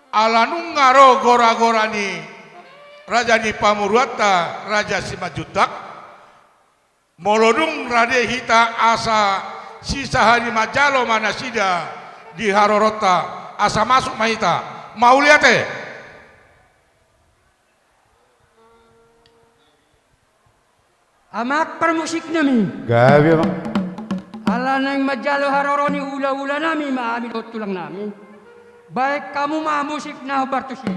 Alanu ngaro gora-gorani Raja di Pamurwata Raja Simajutak molodung rade hita asa sisa hari majalo manasida di Harorota asa masuk mahita mau lihat amak permusik nami Gabi bang. ala nang majalo haroroni ula-ula nami maami tulang nami baik kamu mah musik na bartusi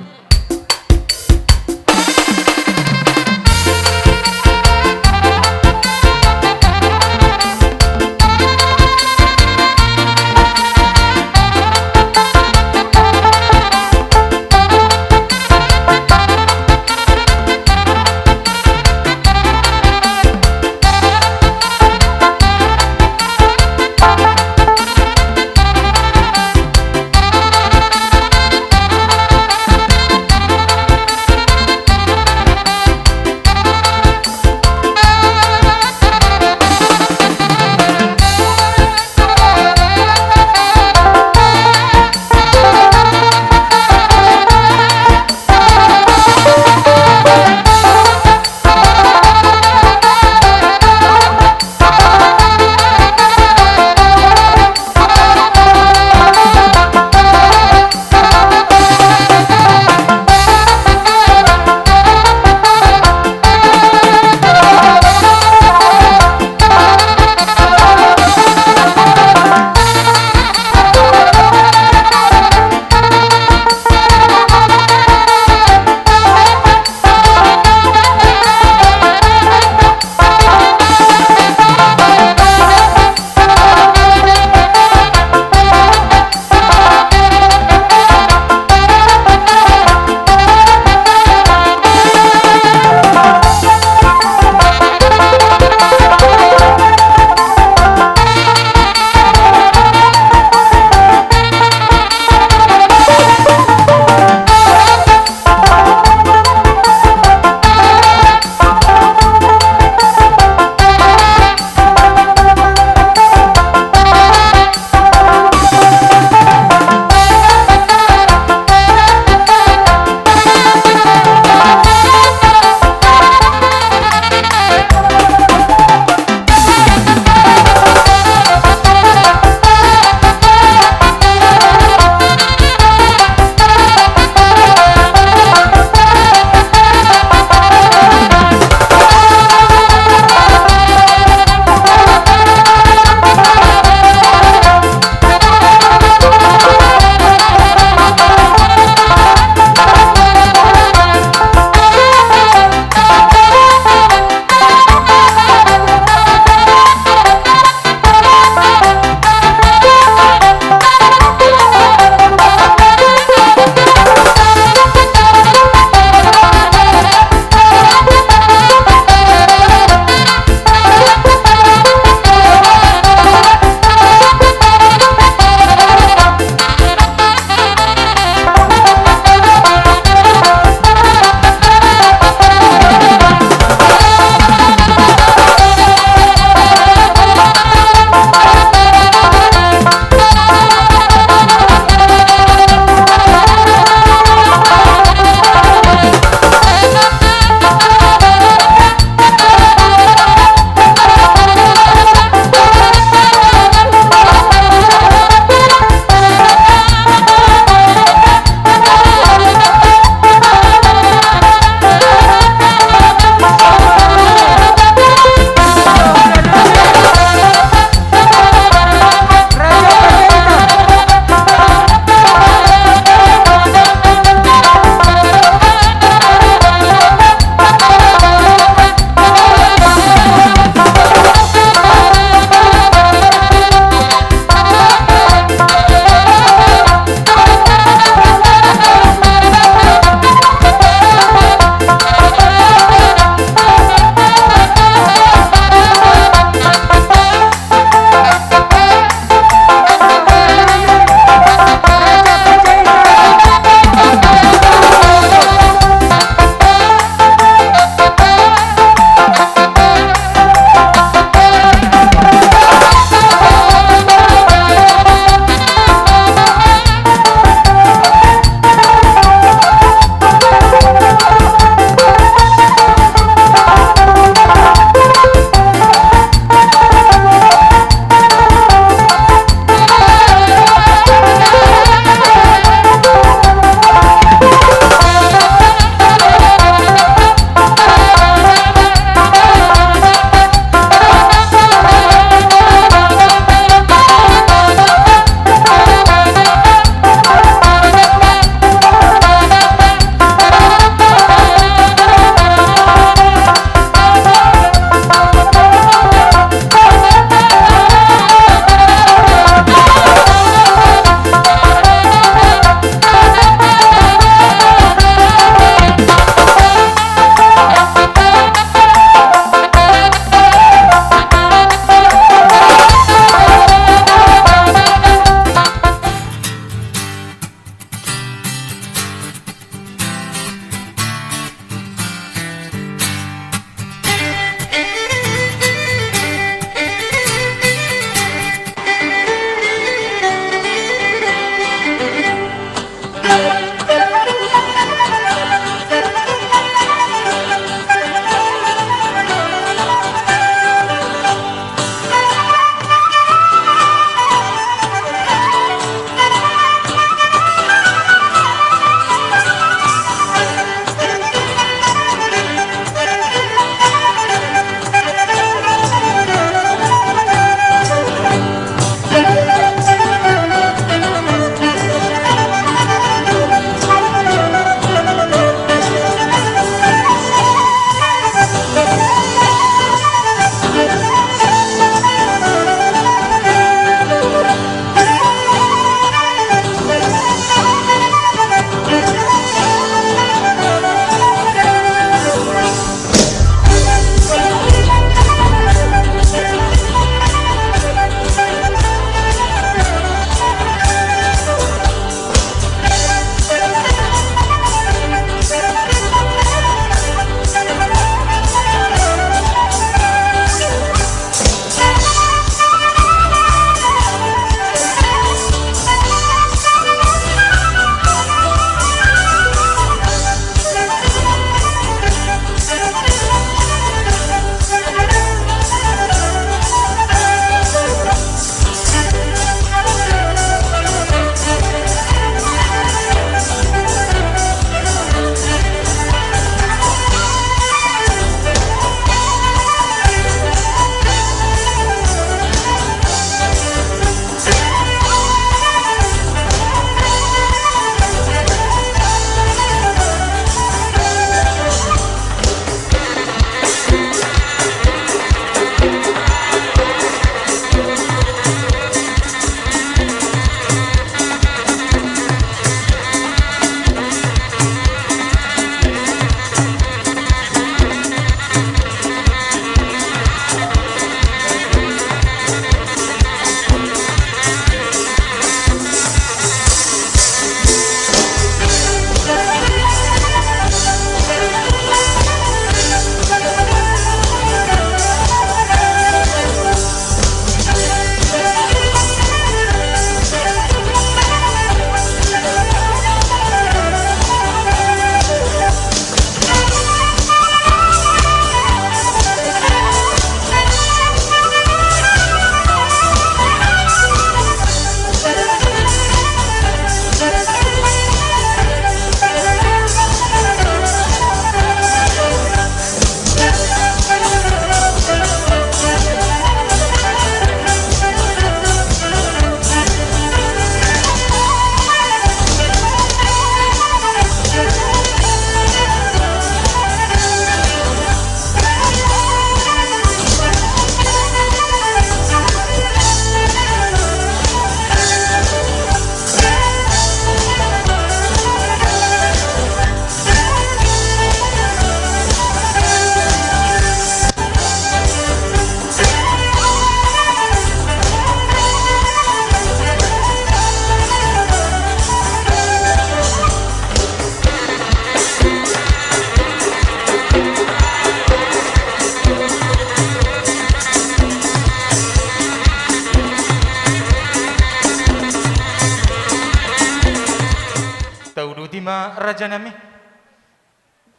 butima raja nami.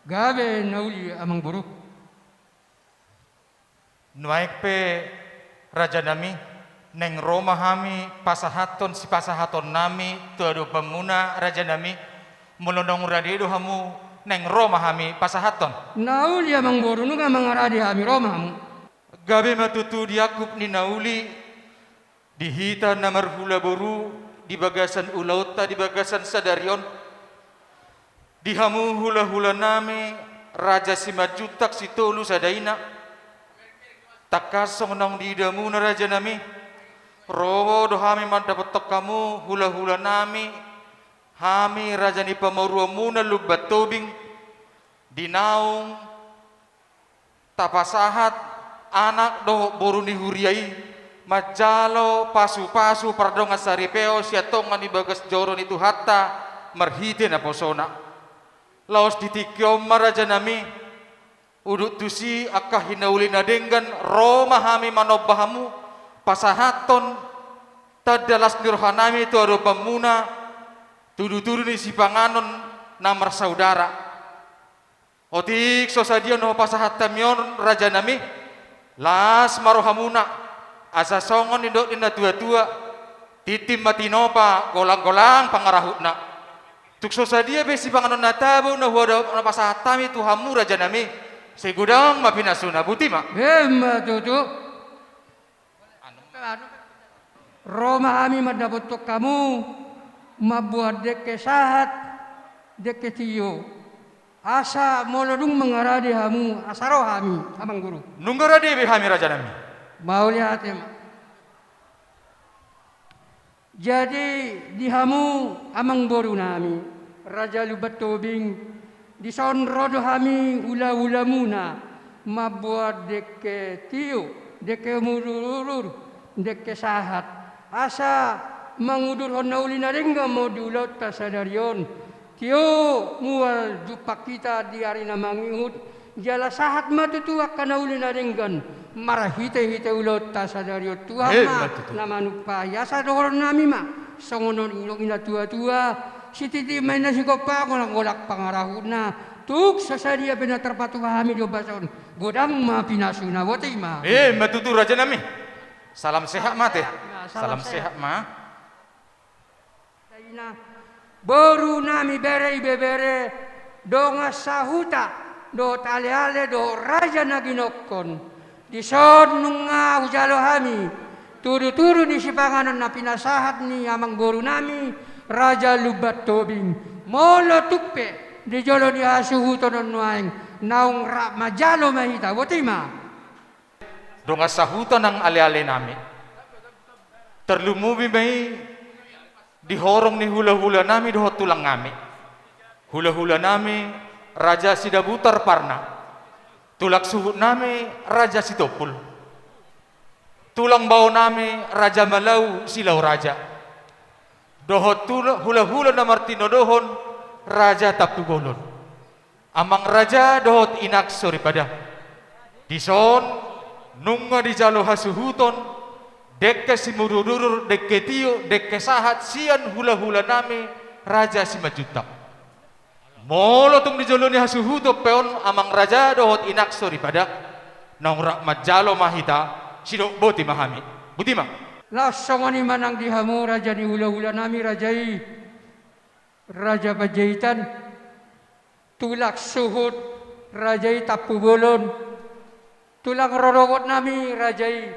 Gabe nauli amang buruk. Nuaik pe raja nami neng Roma hami pasahaton si pasahaton nami tuadu pemuna raja nami melondong radido hamu neng Roma hami pasahaton. Nauli amang buruk nu amang aradi hami romamu. Gabe matutu diakup ni nauli dihita namar hula boru di bagasan ulauta di bagasan sadarion dihamu hula-hula nami raja si majutak si tolu sadaina takasong nang didamu na raja nami rowo dohami mandapatok kamu hula-hula nami hami raja ni pamaruamu na lubat tobing dinaung tapasahat anak do boru ni huriai majalo pasu-pasu pardonga saripeo siatongan ni bagas joron itu hatta marhite na posona laos ditikyom maraja nami uduk tusi akah hinauli nadenggan Roma hami manobahamu pasahaton tadalas nirhanami tu ado pamuna tudu-tudu ni sipanganon namar saudara otik sosadion no pasahatamion raja nami las marohamuna asa songon indok ina tua-tua titim matinopa golang-golang pangarahutna tukso sadia besi panganon natabu na huada na pasahatami tuhamu raja nami segudang mapinasuna butima Tutu. Roma kami madapotok kamu mabuat deke sahat deke tiyo asa molodung mengaradi hamu asaro hami amang guru nunggaradi be hami raja nami mau lihat ya jadi di hamu amang boru nami raja lubat tobing di sonrodo hami ula-ula muna mabuat deke tiyo deke mururur deke sahat asa mangudur honna ulina ringga mau diulat tasadarion tiyo mual jupak kita di arina mangingut jala sahat matutu akan ulina ringgan marah hite ulat tasadarion tuha ma namanupa yasa dohor nami ma songonon ilong ina tua-tua si titi main nasi kopa golak pangarahuna tuk sasadia pena terpatu kami do bason godang ma pinasuna wote ma matutu raja nami salam sehat mate salam sehat ma baru nami bere donga sahuta do tale-ale do raja naginokon di son nunga ujalo hami turu-turu di sipanganan na pinasahat ni amang boru nami raja lubat tobing molo tukpe di jolo di asuhuto non nuaing naung rak majalo mahita wotima donga sahuta nang ale-ale nami terlumubi mai dihorong ni hula-hula nami doho tulang nami hula-hula nami raja sidabutar parna tulak suhut nami raja sitopul tulang bau nami raja malau silau raja doho hula-hula na martino dohon raja taptugolon amang raja dohot inak soripada dison nunga di jalo hasuhuton dekke simururur dekke tiyo dekke sahat sian hula-hula nami raja simajuta molo tung di joloni hasuhuto peon amang raja dohot inak soripada nang rakmat jalo mahita sidok boti mahami butima lasongani manang dihamu raja di hula-hula nami rajai raja Pajahitan tulak suhut rajai tapubolon tulang rorowot nami rajai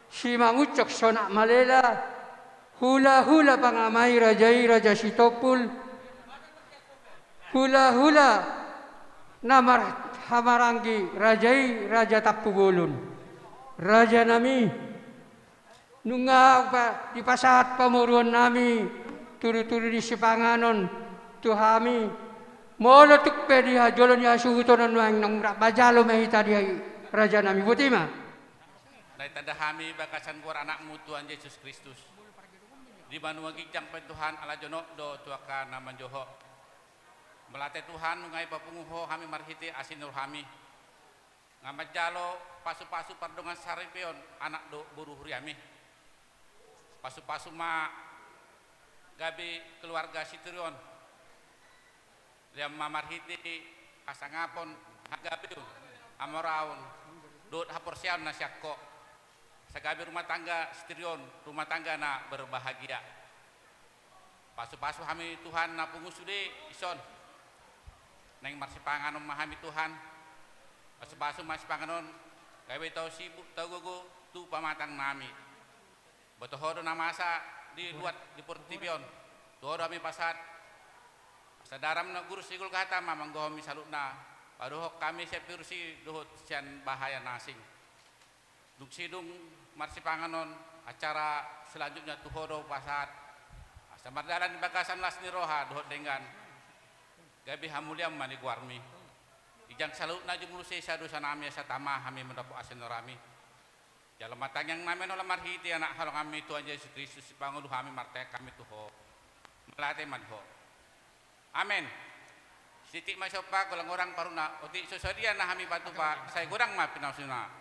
si mangucok sonak malela hula-hula pangamai rajai raja sitopul hula-hula namar hamaranggi rajai raja tapugolon raja nami nunga di pasahat pamuruan nami turu-turu di sipanganon tuhami molo tukpe di hajolon ya suhutonan wang nang bajalo mahita di raja nami butima Dari tanda kami bakasan kuar anakmu Tuhan Yesus Kristus. Di Banua Gijang Tuhan ala jonok do tuaka nama Joho. Melatih Tuhan nungai papunguho kami marhiti asinur kami. Ngamat jalo pasu-pasu pardongan saripion anak do buru huriami. Pasu-pasu ma gabi keluarga Siturion. Riam mamarhiti kasangapon hagabiu amoraun dot haporsian na syakko sagabi rumah tangga sterion rumah tangga na berbahagia pasu-pasu kami Tuhan na pungusude ison neng marsipanganon mahami Tuhan pasu-pasu marsipanganon gawe tau sibuk tau gugu tu pamatang nami botohodo na masa di luar di Portibion tuhodo kami pasat sadaram na guru sigul kata mamang gomi salutna paduhok kami sepirsi duhut sian bahaya nasing duk sidung marsipanganon acara selanjutnya tuhodo pasat samardalan di bakasan lasni roha duhut dengan gabi hamuliam mani guarmi ijang salutna jumlusi sadu sanami satama kami mendapu asenorami jalan matang yang namen olah marhiti anak halong kami Tuhan Yesus Kristus panguduh kami martek kami tuho melatih madho amin. Sitik masopa kulang orang paruna. Otik susodian nah kami bantu pak. Saya kurang mah pinasuna.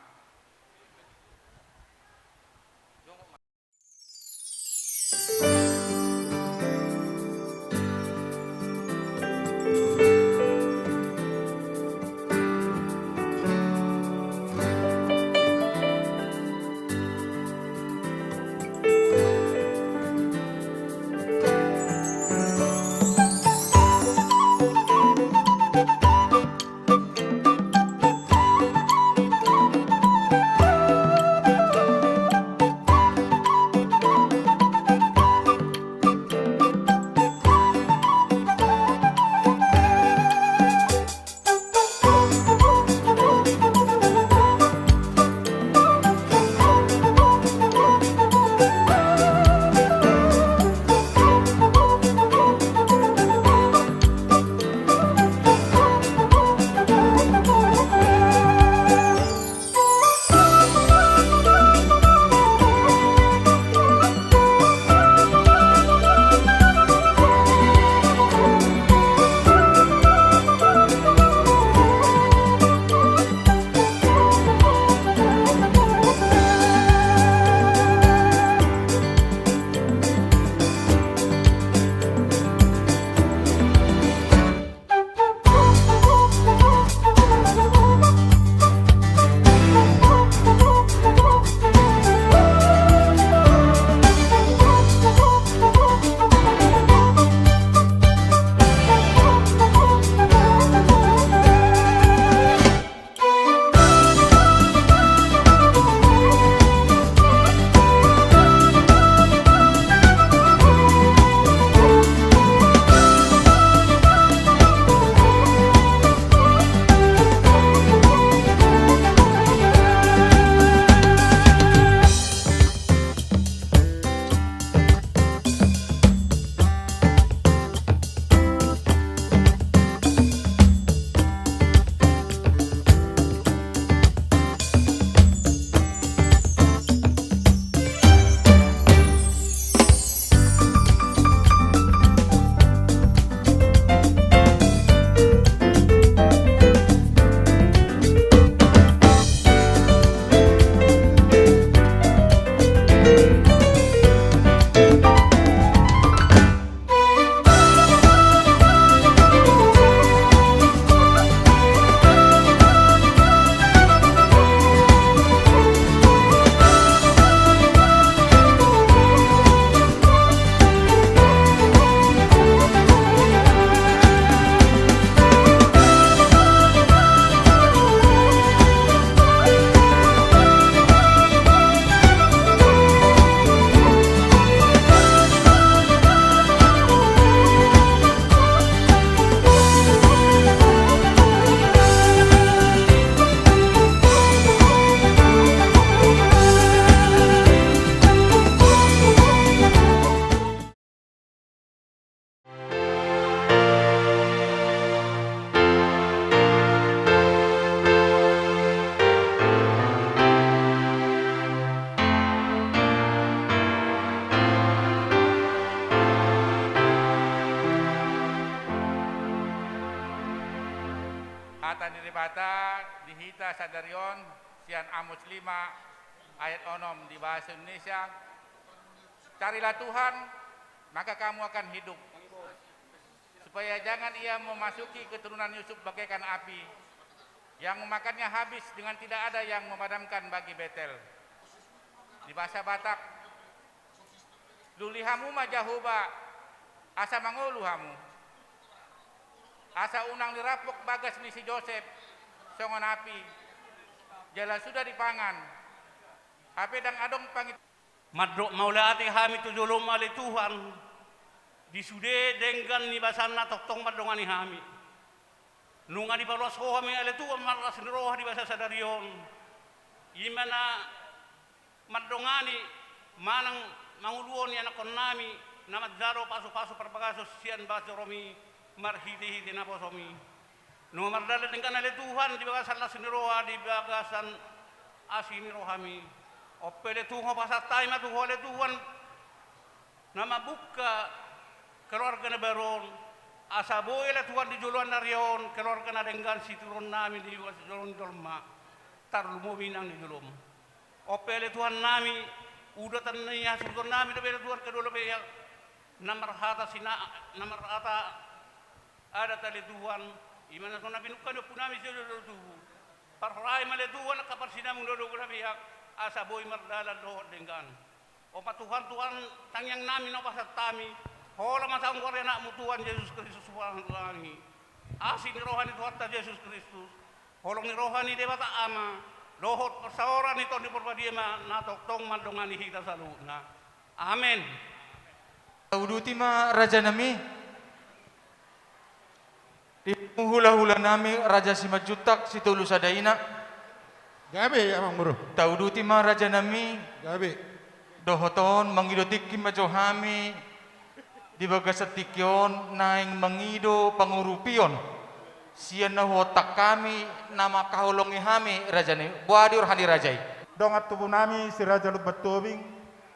Kata niribata dihita sadarion sian Amos 5 ayat 6 di bahasa Indonesia. Carilah Tuhan maka kamu akan hidup. supaya jangan ia memasuki keturunan Yusuf bagaikan api yang memakannya habis dengan tidak ada yang memadamkan bagi Betel. Di bahasa Batak, lulihamu majahuba asa mangulu hamu, asa unang dirapuk bagas misi Joseph songon api jala sudah dipangan hape dang adong pangit Madrok maulati hami tujulum ali Tuhan disude denggan ni basanna toktong madongani hami nunga di paruas hami ali Tuhan maras roh di basa sadarion imana madongani manang manguluon yana konami namadaro pasu-pasu perpagasos sian baso romi marhidi na posomi no mardala denggan ali Tuhan di bagasan la siniroha di bagasan asini rohami opele tungo pasatay matuhole Tuhan nama buka keluarga na baron asa boy la Tuhan di juluan narion keluarga na denggan situron namin di juluan dolma tarlumumin ang di julum opele Tuhan nami udatan niya situron namin opele Tuhan kedua pihak namarhata ada tali Tuhan imana kung nabinukan po namin siya tuhu parharay mali Tuhan kaparsinamong lolo pihak asa boy mardalan doon denggan o patuhan Tuhan tangyang namin o pasat tami hola masang korya na mo Tuhan Jesus Kristus suwang langi asin ni rohan ni Tuhan ta Jesus Kristus holong ni rohan ni Dewata Ama lohot persaoran nito ni Purpadiyama natoktong mandongan ni hita sa luna amen. Uduti ma raja nami di hula-hula nami raja si majutak si tulu sadaina Gabi amang bro. tauduti ma raja nami Gabi. dohoton mangidotik majohami di bagas tikyon naing mangido pangurupion sian na hotak kami nama kahulongi hami raja ni buadi urhani rajai dongat tubuh nami si Raja Lubat Tobing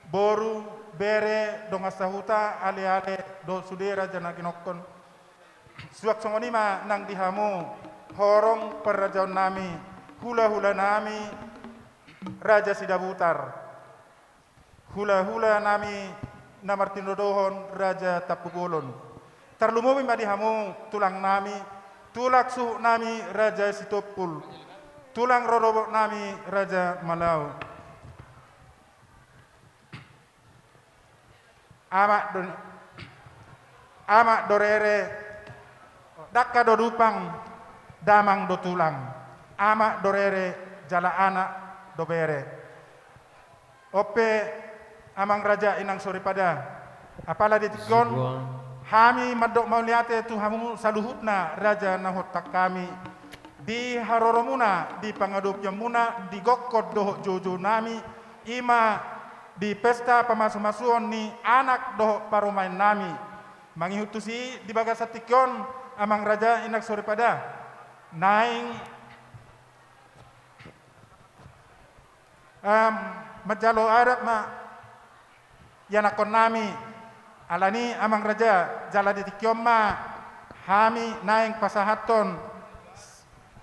boru bere dongat sahuta ale-ale do sude raja naginokon suak songonima nang dihamu horong perrajaon nami hula-hula nami Raja Sidabutar hula-hula nami namartinodohon Raja Tapugolon tarlumumi madihamu tulang nami tulak suhu nami Raja Sitopul tulang rodobok nami Raja Malau amak dorere dakka do dupang damang do tulang ama dorere jala anak do bere ope amang raja inang sore pada apala ditikon hami madok mauliate tu hamu saluhutna raja nahotak kami di haroromuna di pangadup muna di gokkot doh jojo nami ima di pesta pamasu-masuon ni anak doh parumain nami mangihutusi di bagasatikon amang raja inak sore pada naing majalo Arab ma yanakon nami alani amang raja jala ditikyom ma hami naing pasahaton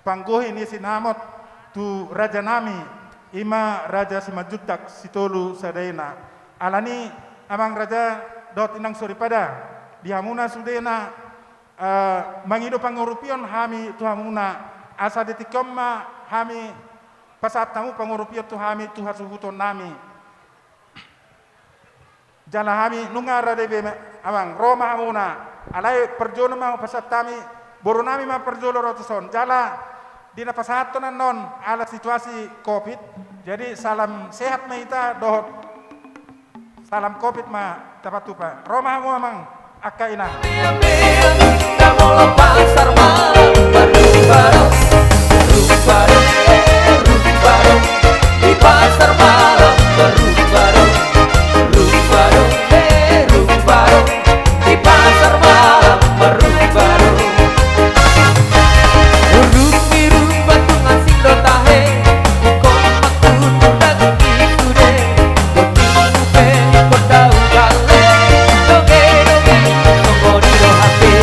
pangguhin ni sinamot tu raja nami ima raja simajutak situlu sadaina alani amang raja dot inang suripada dihamuna sudena mangido pangurupion hami tu hamuna asa ditikyom ma hami pasat tamu pangurupion tu hami tu hasuhuton nami jala hami nungara debe amang Roma hamuna alai perjono ma pasat tami boru nami ma perjolo rotuson jala dina pasatonan non ala situasi Covid jadi salam sehat meita dohot salam Covid ma tapatupa Roma hamu amang akaina pasar malam bareng di pasar malam bareng di pasar malam bareng urung biru batu ngasih dotahe ikon makun dagi sude doting upe kodau gale doge songoni do hati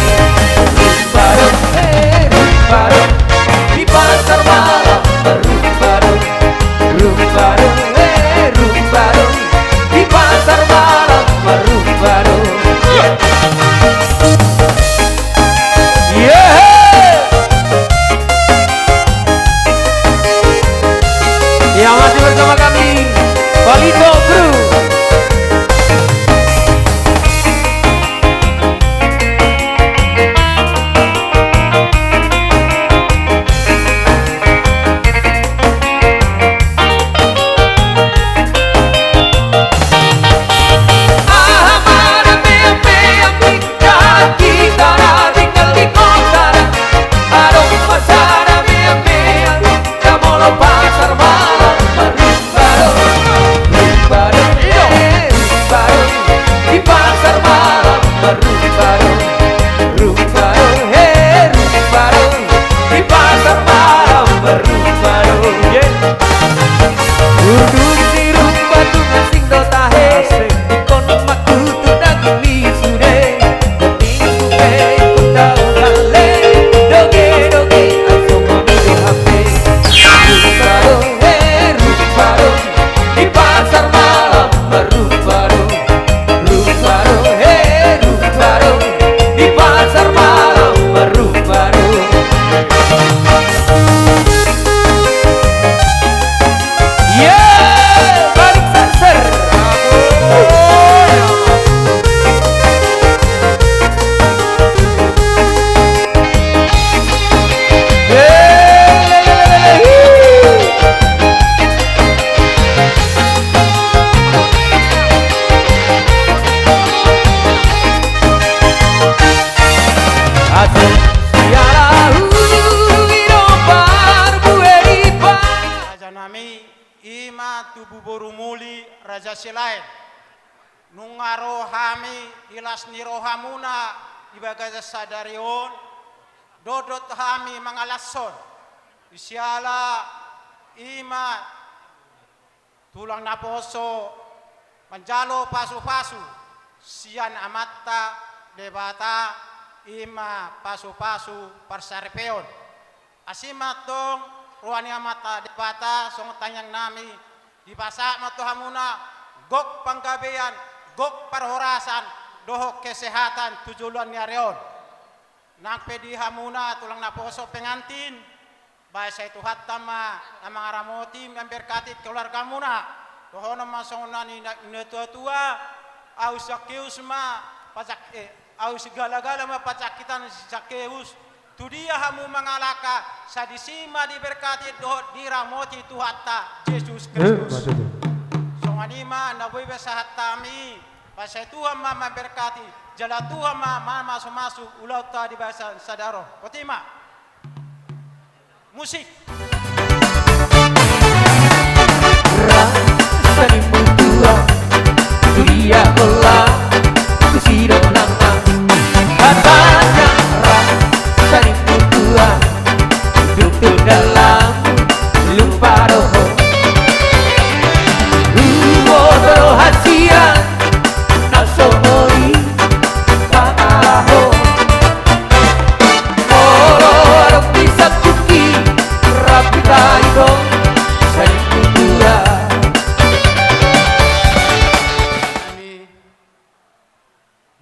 boru muli raja silain nungaro hami ilas ni rohamuna ibaga sadarion dodot hami mangalasson isyala ima tulang naposo manjalo pasu-pasu sian amatta debata ima pasu-pasu parsaripeon asimatong ruani amata debata song tanyang nami di pasak matuhamuna gok panggabean gok parhorasan dohok kesehatan tujuan niareon nang pedi hamuna tulang naposo pengantin bahasa itu hatama nama aramoti memberkati keluarga muna dohono masona ni tua aus sakeus ma pacak aus segala-gala ma pacakitan sakeus tu dia hamu mangalaka sadisima diberkati doh diramoti Tuhatta Yesus Kristus songanima naboy basahatami bahasa Tuhan ma memberkati jala Tuhan ma masuk ulau ta di bahasa sadaro kotima musik Sani mutua dunia bola kusiro nama katanya sani mutua duduk dalam lupa roho uwo hasian nasomori paaho oro bisa cuki rapi tayo sani mutua.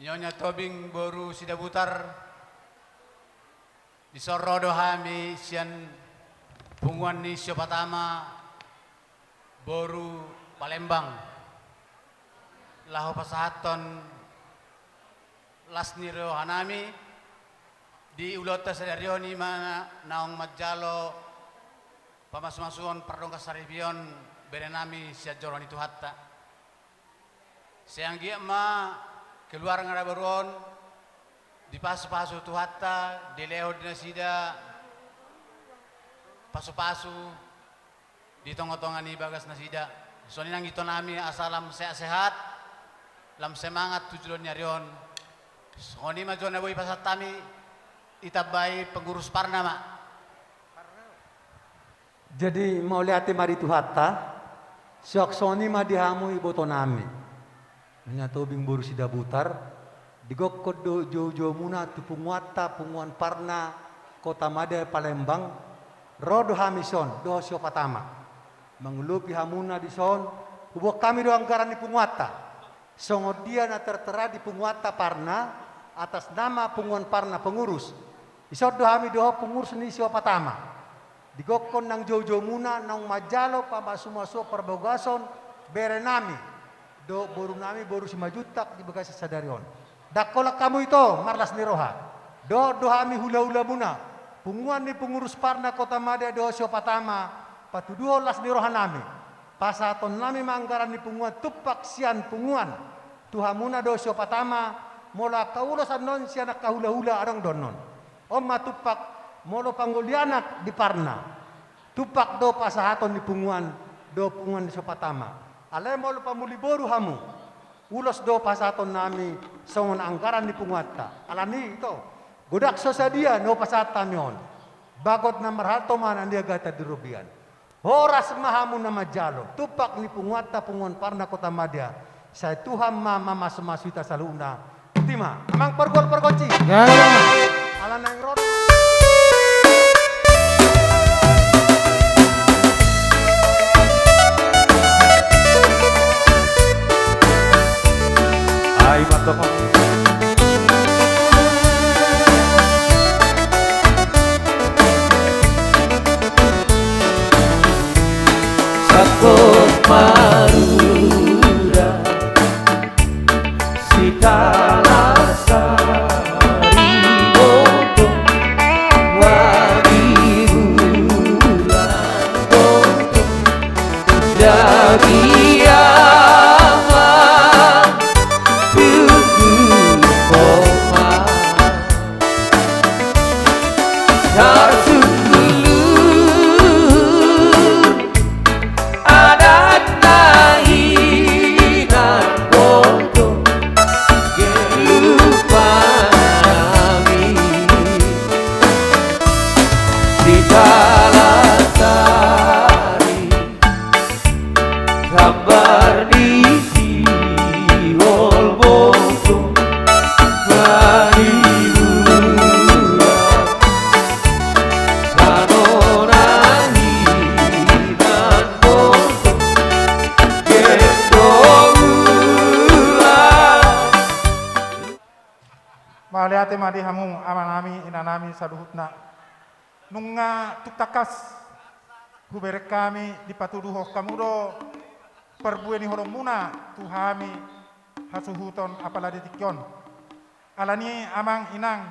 Nyonya Tobing boru sida butar di sorodo hami sian punguan ni Siopatama boru Palembang laho pasahaton lasniro hanami di ulota sadarioni mana naong majalo pamas-masuon pardong kasaribion berenami sia joroni Tuhatta seang gia ma keluar ngarabaron di pasu-pasu Tuhatta di leo dinasida pasu-pasu di tongo-tongani bagas nasida soni nang ito nami asalam sehat-sehat lam semangat tujuan nyarion soni majon na boy pasatami itabay pengurus parnama jadi mau lihat mari Tuhatta siok soni ma dihamu iboto nami Nya Tobing boru sida butar digokod do jojo muna tu punguan parna kota Mada Palembang rodo hamison do Siopatama manglupi hamuna di son hubok kami do anggaran di punguata songo dia na tertera di punguata parna atas nama punguan parna pengurus isod do hami do pengurus ni Siopatama digokon nang jojo muna nang majalo pamasumaso perbogason berenami do boru nami boru 5 juta di bagasi sadarion dakola kamu itu marlas niroha do hami hula-hula muna punguan ni pengurus parna kota Mada do Siopatama patuduho las niroha nami pasaton nami manggaran ni punguan tupak sian punguan tuhamuna do Siopatama mola kaulo sanon sianak kahula-hula arang donon omma tupak molo panggolianak di parna tupak do pasahaton ni punguan di Siopatama alay mo pamuli boru hamu ulos do pasaton nami songon anggaran di punguata alani ito godak sosadia no pasatan yon bagot na marhato man andia gata dirubian horas mahamu na majalo tupak ni punguata punguan parna kota Madya sa Tuhan mama semasita saluna tima amang pergol-pergoci alana yang rot Ay mantap. Sakot Marura Sikala Sari Bodo Wadi Bulan Bodo Dagi adat Moleate madi hamu amanami inanami saduhutna. Nunga tuktakas huberek kami dipatuduh kamu do perbueni horong muna tuhami hasuhuton apalagi tikyon. Alani amang inang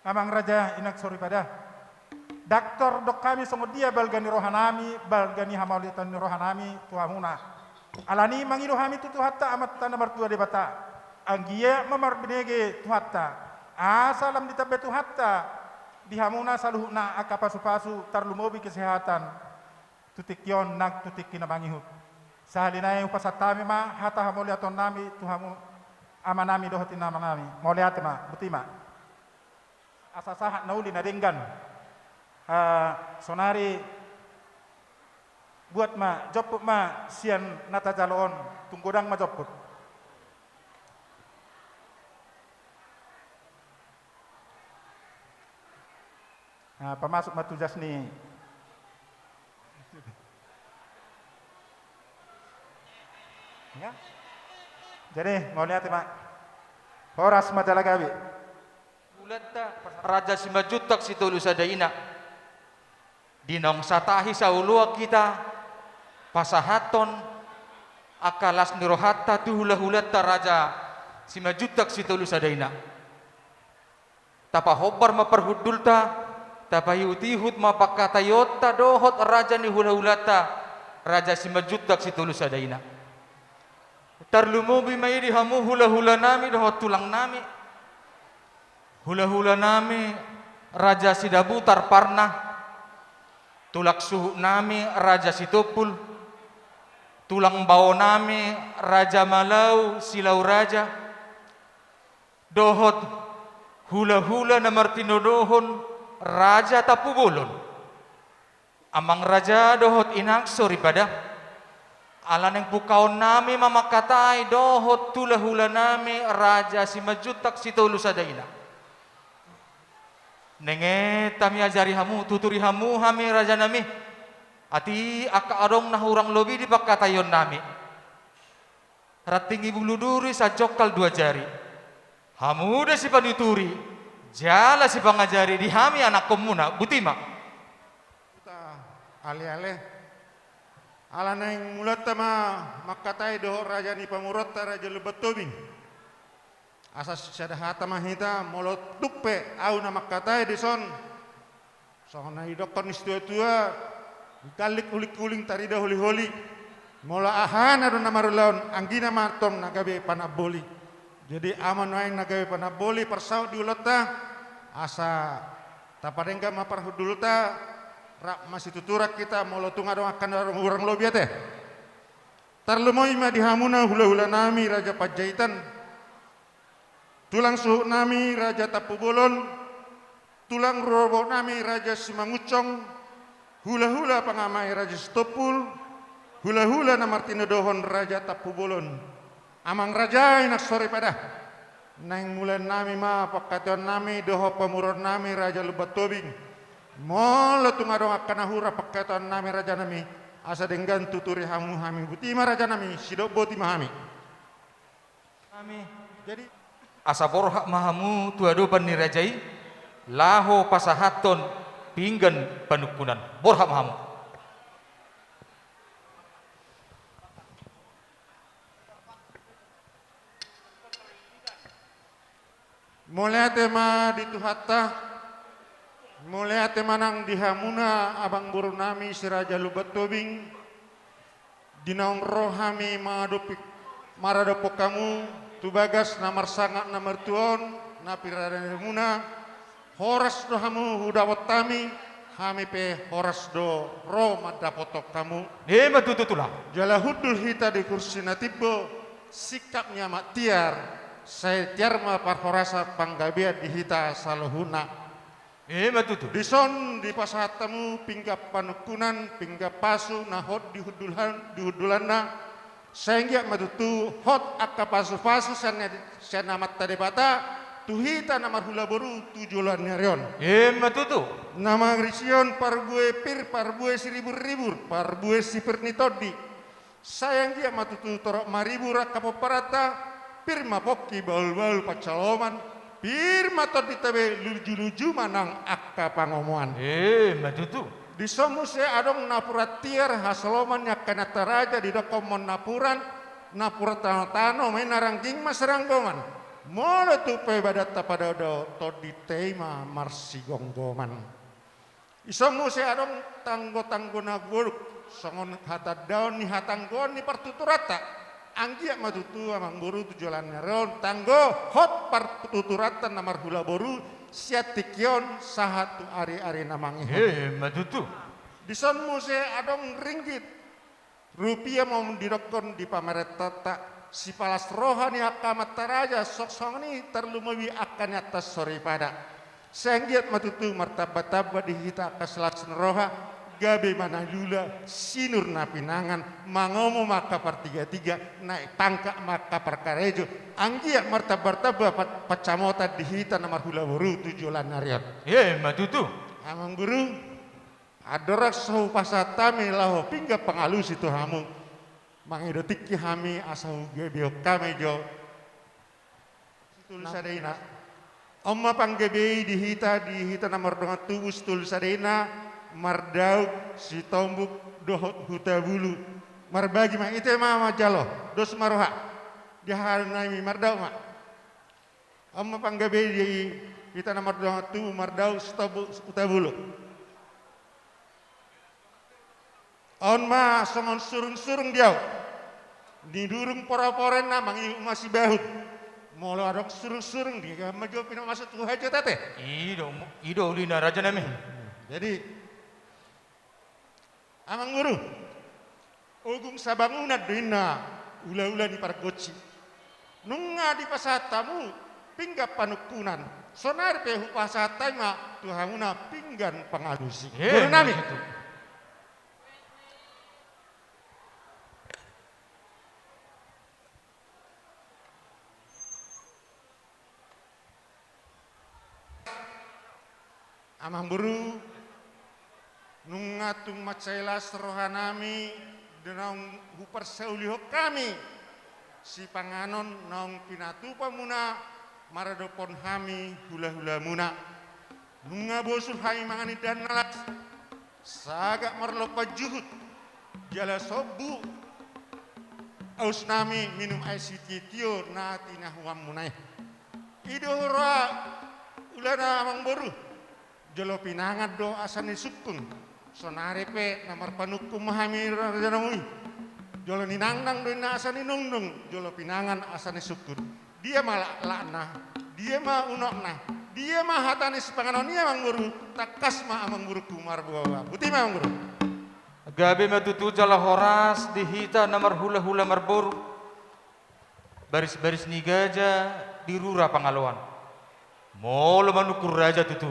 amang raja inak sori pada. Daktor dok kami semudia balgani rohanami balgani hamaulitan rohanami tuhamuna. Alani mangido hami tutu hatta amat tanda mertua debata. Anggia mamar benege tuhatta. Asalam ditabe tuhatta. Dihamuna saluhna akapasu-pasu tarlumobi kesehatan. Tutikyon nag tutik kinabangihut. Sahalinay upasatami ma hata hamuliaton nami tuhamu amanami dohotin namanami. Moliate ma butima. Asasahat nauli nadenggan. Sonari buat ma joput ma sian nata jaloon tunggodang ma joput. Pemasuk matu jasni. Ya. Jadi mau lihat Pak. Horas Majalagawi. Ulata Raja Simajutak Situlu Sadaina. Dinong satahi saulua kita pasahaton akalas nirohatta tuhula-hulata Raja Simajutak Situlu Sadaina. Tapa hobar maperhudulta tapa yutihut mapakatayota dohot raja ni hula-hulata Raja Simajutak Situlu Sadaina. Tarlumubi mairi hamu hula-hula nami dohot tulang nami. Hula-hula nami Raja Sidabutar Parna. Tulak suhu nami Raja Situpul. Tulang bau nami Raja Malau Silau Raja. Dohot hula-hula na martinodohon Raja Tapubulon. Amang Raja dohot inak sori pada. Alan yang pukaon nami mamakatai dohot tula-hula nami Raja Simajutak Situlu Sadaina. Nenge tami ajari hamu tuturi hamu hami raja nami. Ati aka adong nahurang lobi di pakatayon nami. Ratingi bulu duri sajokal dua jari. Hamu de si panuturi. Jala si pangajari di hami anak komuna butima. Ale-ale. Ala nang mulat ma makatai doho raja ni pamurota raja lebat tobing. Asas sadahata mahita molot tukpe au na makatai dison. Sohna idokon istua-tua dikalik ulik-uling tarida holi-holi. Mola ahana do namarulaon anggina matom nagabe panaboli. Jadi aman wae nagabe panaboli persau diulota asa tapadengka maparhudulta rak masih tuturak kita molotung adong akan orang lobi teh. Tarlumoy ma dihamuna hula-hula nami Raja Pajaitan. Tulang suhu nami Raja Tapubulon. Tulang robo nami Raja Simangucong. Hula-hula pangamai Raja Stopul. Hula-hula na martinodohon Raja Tapubulon. Amang raja inak sore pada. Nang mulan nami ma pakation nami doho pamuron nami Raja Lebat Tobing. Molo tungadong akan ahura pakation nami raja nami. Asa denggan tuturi hamu hami butima raja nami sidok boti mahami. Kami Jadi asa borhak mahamu tuadoban ni rajai laho pasahaton pinggan panukunan borhak mahamu. Muliate ma dituhatta. Muliate manang dihamuna abang buru nami si Raja Lubat Tobing. Dinaung rohami madopik maradopok kamu. Tubagas namar sangat namar tuon napirada muna horas do hamu hudawat tami hami pe horas do ro madapotok kamu Matututula. jala hudul hita di kursi natibbo sikapnya mak tiar saya tiar ma par horasa panggabia di hita saluhuna Matutu. dison di pasahat tamu pinggap panukunan pinggap pasu nahot di hudulanna sehingga matutu hot akka pasu-pasu sen amat tadebata tuhita nama hula boru tujulan nerion. Matutu. Nama rision parbue pir parbue siribur-ribur parbue sipir nitodi. Sayang dia matutu torok maribur kapoparata pir mapokki baul-baul pacaloman Pirma to ditabe luju-luju manang akka pangomuan. Matutu. Di somuse adong napura tiar hasloman yakana taraja di dokomon napuran napura tano-tano main narangging masranggongan. Molo tupe badata pada do to di tema marsi gonggoman. Isomuse adong tanggo-tanggo naguruk songon hata daun ni hatanggon ni partuturata. Anggia matutu amang boru tujulannya ron tanggo hot partuturata namar hula boru siatikion sahatu ari-ari namang ihon. Matutu. Di son muse adong ringgit rupiah mau dirokon di pameretata si palas rohani akamat taraja sok songni terlumawi akan atas sore pada senggiat matutu martaba-taba dihita kaselat roha gabe mana lula sinur napinangan mangomo maka partiga-tiga naik tangka maka perkarejo anggia martaba-taba pacamota dihita namar hula boru tujulan nariat. Matutu. Amang guru adorak sahu pasatame laho pingga pangalus itu hamu mangidotik ki hami asahu gebeo kame jo tul sadena omma panggebe dihita namar donga tubus tul sadena mardau si tombuk dohot huta bulu marbagi mah ite mah jalo dos maroha diharnami mardau mah omma panggebe dihita namar donga tubu mardau si tombuk huta bulu. On ma songon surung-surung diau. Di durung pora-poren na mangi masih bahut. Molo adok surung-surung di majo pina masuk tuh aja tate. Ido lina raja nami. Jadi amang guru ugum sabanguna dina ula-ula di pargoci. Nunga di pasatamu pinggap panukunan. Sonar pehu pasatama tuhamuna pinggan pangalusi. Guru nami. Amang buru nungatung macailas rohanami denang hupar sauliho kami si panganon naung pinatupa muna maradopon hami hula-hula muna nunga bosul hai mangani dan nalas sagak marlopa juhut jala sobu aus nami minum aisititio nati nahuam munai idohora ulana amang buru jolo pinangat do asani supung sonare pe namar panukum mahami rajanamui jolo ninangdang do ina asani nungdung jolo pinangan asani sukun dia malah lakna dia mah unokna dia mah hatani sepanganon dia mang guru takas mah amang guru kumar bawa buti mah mang guru Gabe matutu jala horas dihita namar hula-hula marboru baris-baris ni gajah dirura pangaloan molo manukur raja tutu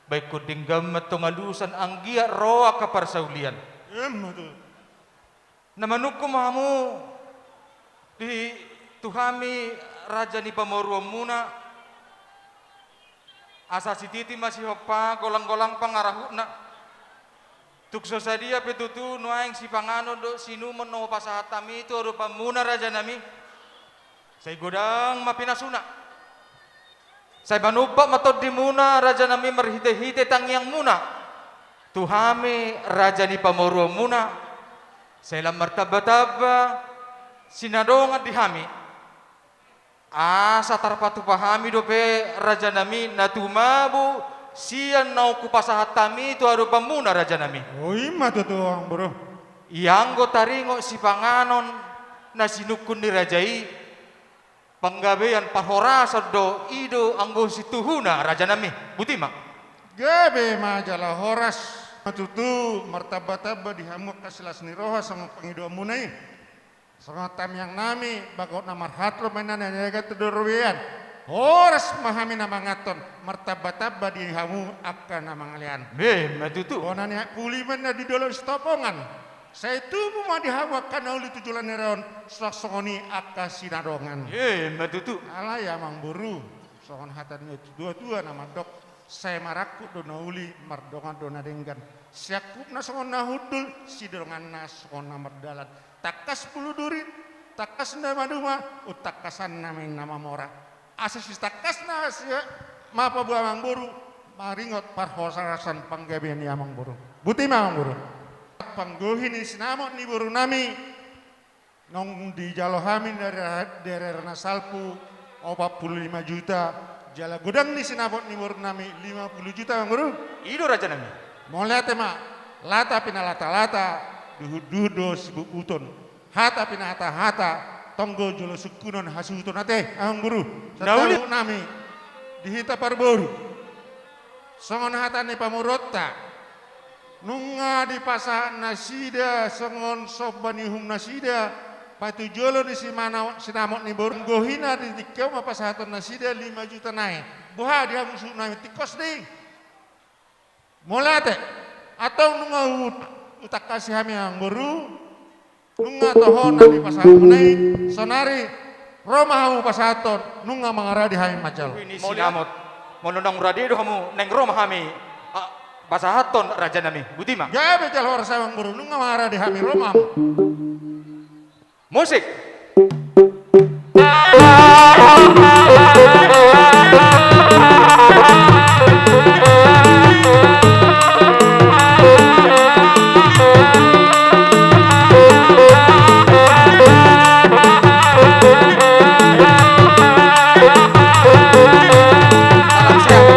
baik kudinggam matongalusan anggia roa kaparsaulian. Namanukum hamu di tuhami raja ni pamoruam muna asa si titi masih hopa golang-golang pangarahuna tukso sadia petutu nuaing si pangano do sinu meno pasahatami itu rupa muna raja nami saya godang mapinasuna saya banupa matod di muna raja nami merhite-hite tangyang muna tuhami raja ni pamoruam muna saya lamar taba-taba sinadongan dihami asa tarpatu pahami dope raja nami natumabu sian nau kupasahatami itu arupa muna raja nami oh ima tutuang bro ianggo taringo si panganon na sinukun di rajai panggabean pahorasa do ido anggo situhuna raja nami butima gabe majalah horas matutu martaba-taba dihamuk kasilas ni roha sama pengido munai sama tam yang nami bagot namar hatro mainan nyaga tudurwian horas mahami nama ngaton martaba-taba dihamu akan nama ngalian matutu bonanya kuli mana di dolor stopongan saya tubuh mah dihawakan oleh tujuan neron sosoni akka sinadongan. Matutu. Alah ya mang buru. Sohon hatan dua-dua nama dok. Saya maraku dona uli mardongan dona denggan. Siakup na songon na hudul sidongan na songon na mardalan. Takas puluh durit, takas na maduma, utakasan naming nama mora. asa kasna sia mapa bu amang boru maringot parhosarasan panggabian ni amang boru buti amang boru panggohin ni sinamot ni boru nami nong di jalo hamin dari daerah Salpu 45 juta jala gudang ni sinamot ni boru nami 50 juta amang boru Ido raja nami. mau lihat ma lata pina lata duhudo sibuk uton hata pina hata tonggo jolo sukunon hasuton ate amang boru Dauli. setahu nami dihita parboru songon hata ni pamurota nunga di pasar nasida songon sobani hum nasida patu jolo di simana sinamot ni boru gohina di tikau ma pasaton nasida 5 juta naik buha dia musuh nami tikos ding molate atau nunga utak kasih kami yang boru nunga tohona di pasar menai sonari Roma hamu pasaton nunga mangara di hamin macal Ini sinamot. Mononong radio kamu neng Roma kami. Basahaton raja nami. Buti ma. ya becal hor sawang boru nunga mangara di hamin Roma hamu Musik. Salam siap.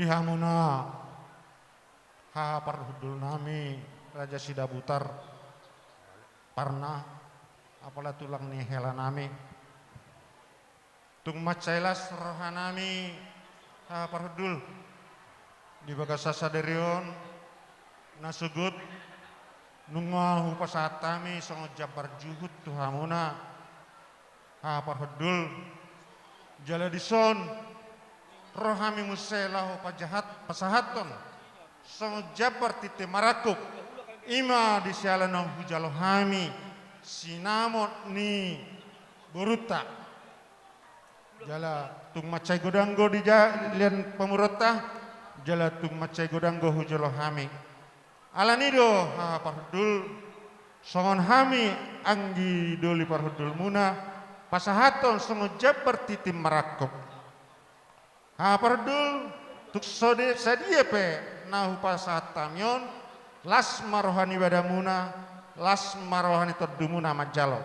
Dihamuna ha parhudul nami Raja Sidabutar parna apalah tulang ni hela nami tung macailas rohanami ha parhudul di bagasasa derion nasugut nungahu pasatami songo jabar juhud tuhamuna ha parhudul jala dison rohami muselahu pajahat pasahaton songo jabar tite marakuk ima di sialanong hujalohami sinamot ni buruta jala tung macai godanggo di lian pemurota jala tung macai godanggo hujalohami alanido ha parhudul songon hami anggi doli parhudul muna pasahaton songo jabar tite marakuk ha parhudul tuk sode sadia pe nahu pasatamion las marohani badamuna las marohani terdumuna majalo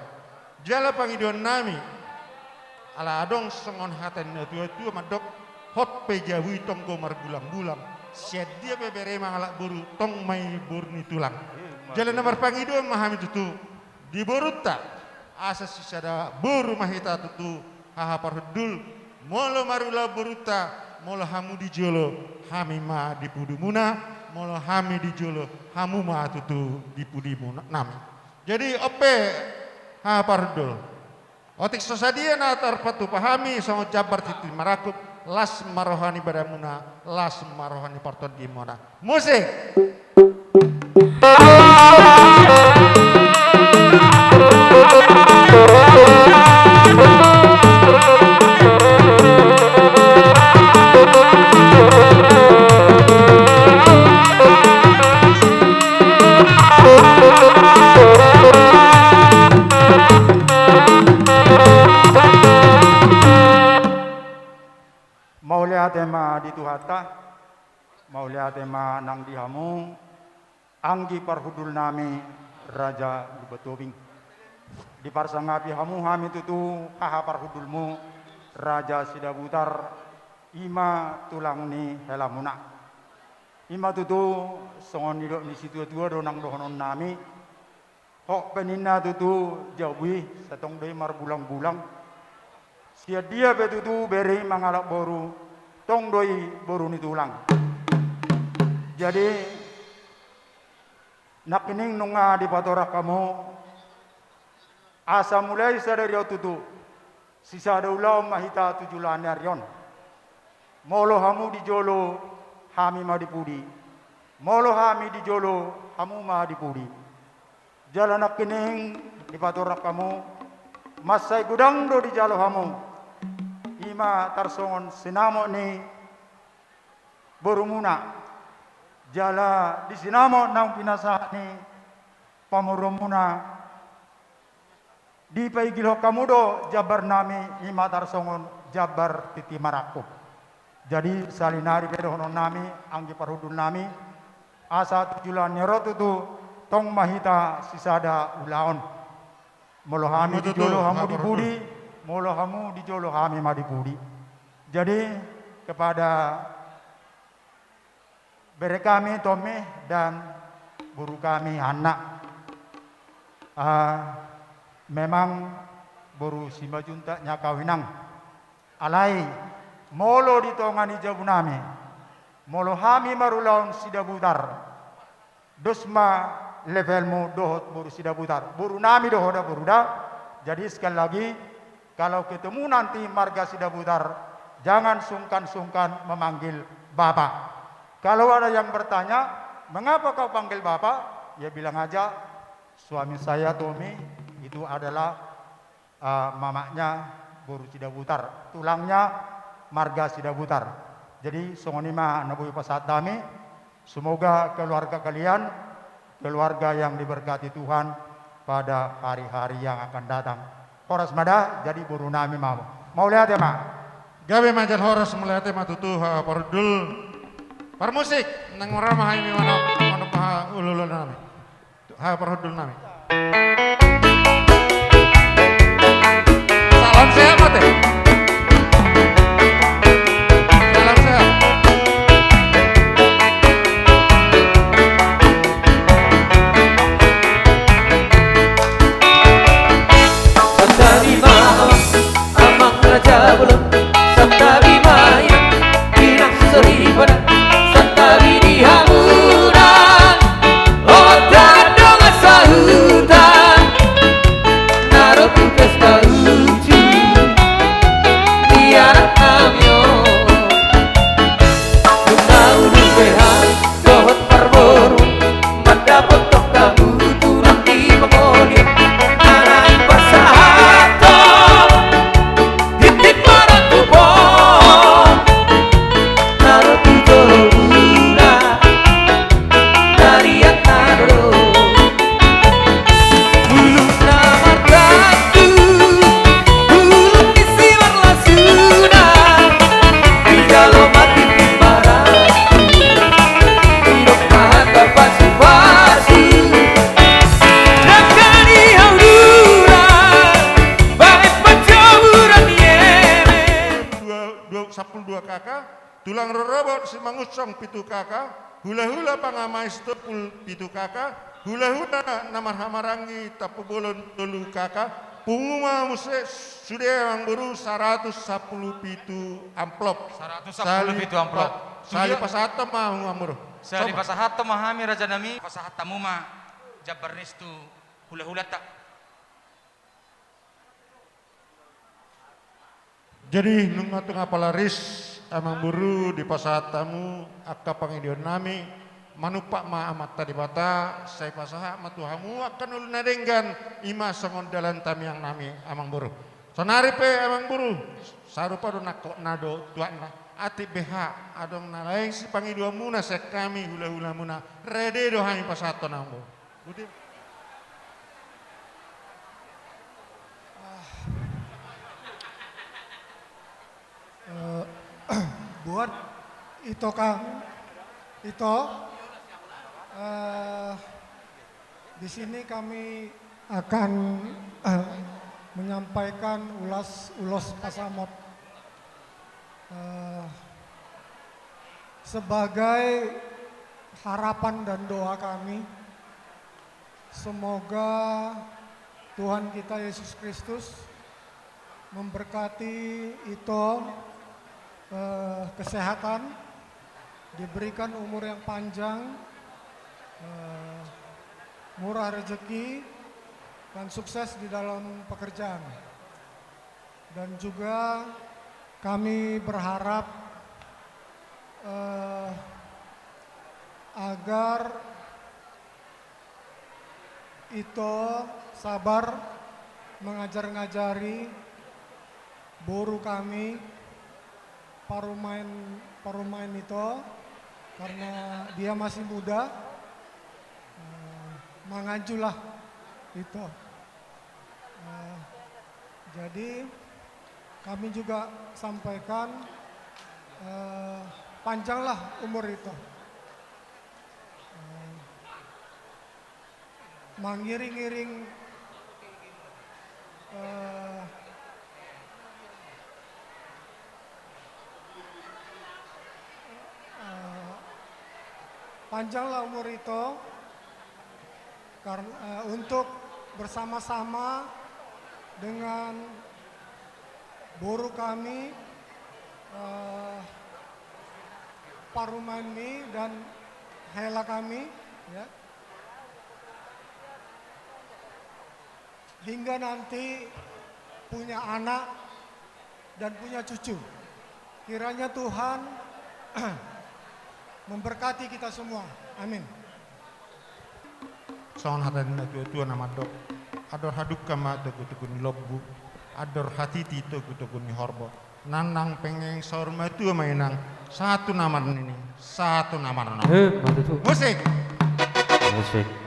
jala pangidon nami ala adong songon haten tua-tua madok hot pe jawi tonggo margulang-gulang sedia pe bere mangalak buru tong mai burni tulang jala namar pangidon mahami tutu di boruta asa sisada buru mahita tutu haha parhudul molo marula buruta molo hamu di jolo hami ma di pudumuna molo hami di jolo hamu ma tutu di pudimuna nami jadi ope ha parhudul otik sosadia na tarpatu pahami songo jabar titi marakuk las marohani badamuna las marohani parton dimona musik tema di Tuhata, maulia tema nang dihamu, anggi parhudul nami Raja Lubatobing. Di parsangapi hamu hami tutu kaha parhudulmu Raja Sidabutar ima tulang ni helamuna. Ima tutu songon nidok ni situ tua donang dohonon nami. Hok penina tutu jauhi setong dei mar bulang-bulang. Sia dia betutu beri mangalak boru tong doi boru ni tulang. Jadi nakining nunga di patorak kamu asa mulai sadari tutu sisa daulau mahita tujulan arion. Molo hamu di jolo hami madipudi. Molo hami di jolo hamu madipudi. Jalan nakining di patorak kamu masai gudang do di jalo hamu. Ima tarsongon sinamo ni borumuna jala di sinamo nang pinasa ni pamurumuna di paigilo kamudo jabar nami ima tarsongon jabar titi marakuk jadi salinari pedohonon nami anggi parhudul nami asa tujulan nyerot itu tong mahita sisada ulaon molohami di jolo hamu di budi molo hamu di jolo hami madipudi. Jadi kepada bere kami tome dan guru kami anak memang boru simba junta nya kawinang alai molo ditongani jabunami molo hami marulaun sidabutar dosma levelmu dohot boru sidabutar boru nami dohoda boruda jadi sekali lagi kalau ketemu nanti marga Sidabutar, jangan sungkan-sungkan memanggil Bapak. Kalau ada yang bertanya, mengapa kau panggil Bapak? Ya bilang aja, suami saya Tommy itu adalah mamanya Boru Sidabutar, tulangnya marga Sidabutar. Jadi songonima nabuhi pasat dami, semoga keluarga kalian keluarga yang diberkati Tuhan pada hari-hari yang akan datang. Horas mada jadi Boru nami mau lihat ya mak. Gawe majan horas melihat tema tutu pardul parmusik nang ramah ini manok ululun nami. Pardul nami. Salam sehat mate. Salam sehat. Sabda Bima amang raja belum Sabda Bima yang pinang seri pada Sabda Bini hamuran Otak dong asahutan Naroku pesta lucu Biaran namyo Tuna behan dohot parboru Madapat tok kamu turang di pengodian Narai pasahato Titik marang kubong Naroku joluna Nariat naro Bulung namar ratu Bulung isi warla suna Bidalo mati timbaratu Hidup mata pasu-pasu Nakani haudura Baik pencaburan yemen 22 kakak, tulang rorobot si mangusong pitu kakak, hula-hula pangamai stepul pitu kakak, hula-hula namar hamarangi tapu bolon telu kakak, punguma muse sudah yang baru 110 pitu amplop. 110 pitu amplop. Sali pasata mah ngamur. Sali pasahato mahami raja nami pasahatamu ma jabar restu hula-hula tak. Jadi nunga tengah palaris amang buru di pasatamu akka pangidion nami manupak ma amat tadi bata saya pasaha matuhamu akan ulun nadenggan ima songon dalan tami yang nami amang buru. Sonari pe amang buru sarupa do nakok nado tuan lah ati beha adong nalaeng si pangidion muna sek kami hula-hula muna rede do hami pasato nambo. Buat itu Kang, itu di sini kami akan menyampaikan ulos pasamot sebagai harapan dan doa kami. Semoga Tuhan kita Yesus Kristus memberkati itu kesehatan, diberikan umur yang panjang, murah rezeki, dan sukses di dalam pekerjaan. Dan juga kami berharap agar itu sabar mengajar-ngajari boru kami parumain itu karena dia masih muda, mangajulah itu. Jadi kami juga sampaikan panjanglah umur itu, mengiring-iring panjanglah umur itu karena untuk bersama-sama dengan boru kami Parumani dan Hela kami ya, hingga nanti punya anak dan punya cucu. Kiranya Tuhan memberkati kita semua. Amin. Soon hatan na tua nama dok. Ador haduk kama tukun lobbu. Ador hatiti tukun horbo. Nanang pengeng saur matu mainang satu nama ini. Satu nama. Matu tu. Musik. Musik.